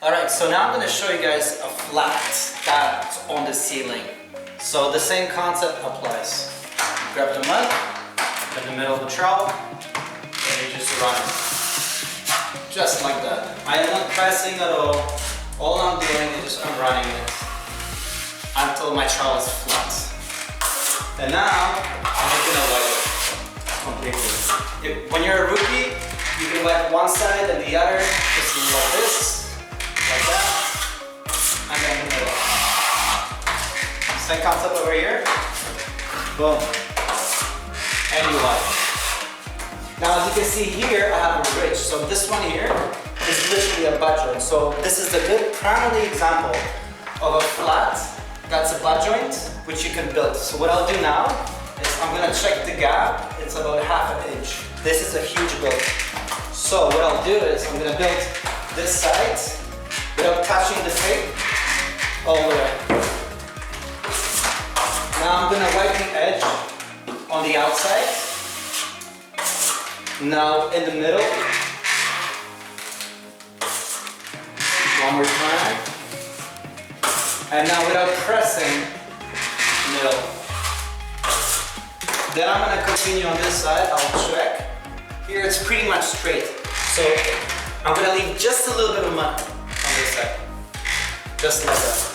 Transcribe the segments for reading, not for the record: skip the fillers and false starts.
Alright, so now I'm going to show you guys a flat that's on the ceiling. So the same concept applies. Grab the mud in the middle of the trowel and you just run it. Just like that. I am not pressing at all. All I'm doing is just I'm running it until my trowel is flat. And now I'm just going to wipe it completely. When you're a rookie, you can wipe one side and the other, just like this, like that, and then the middle. Same concept over here. Boom. And you wipe. Now as you can see here, I have a ridge. So this one here is literally a butt joint. So this is a good primary example of a flat that's a butt joint, which you can build. So what I'll do now is I'm gonna check the gap. It's about ½ inch. This is a huge build. So what I'll do is I'm gonna build this side without touching the tape all the way. Now I'm gonna wipe the edge on the outside. Now in the middle. One more time. And now without pressing, middle. Then I'm gonna continue on this side, I'll check. Here it's pretty much straight. So I'm gonna leave just a little bit of mud on this side. Just like that.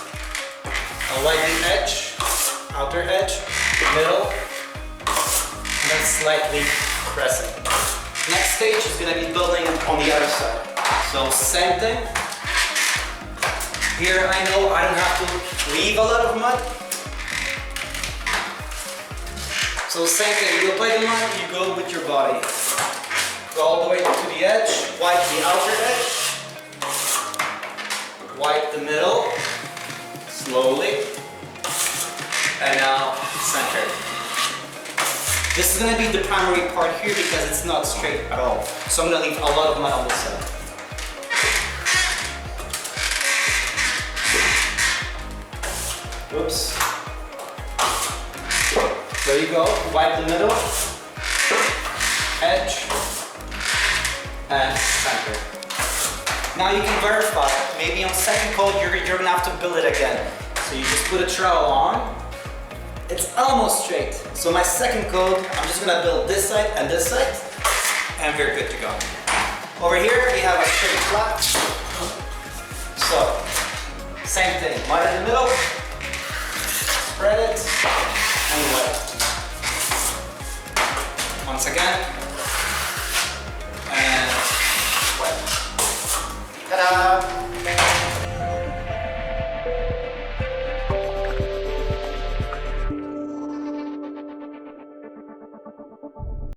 I'll wipe the edge, outer edge, middle, and then slightly pressing. Next stage is gonna be building on the other side. So same thing. Here I know I don't have to leave a lot of mud. So same thing, you apply the mud, you go with your body. Go all the way to the edge, wipe the outer edge, wipe the middle, slowly, and now center. This is going to be the primary part here because it's not straight at all. So I'm going to leave a lot of mud on this side. Oops. There you go, wipe the middle, edge, and center. Now you can verify, maybe on second coat you're gonna have to build it again. So you just put a trowel on, it's almost straight. So my second coat, I'm just gonna build this side, and we're good to go. Over here we have a straight flat. So, same thing, mud in the middle, spread it, and wipe. Once again, and wipe. Ta-da!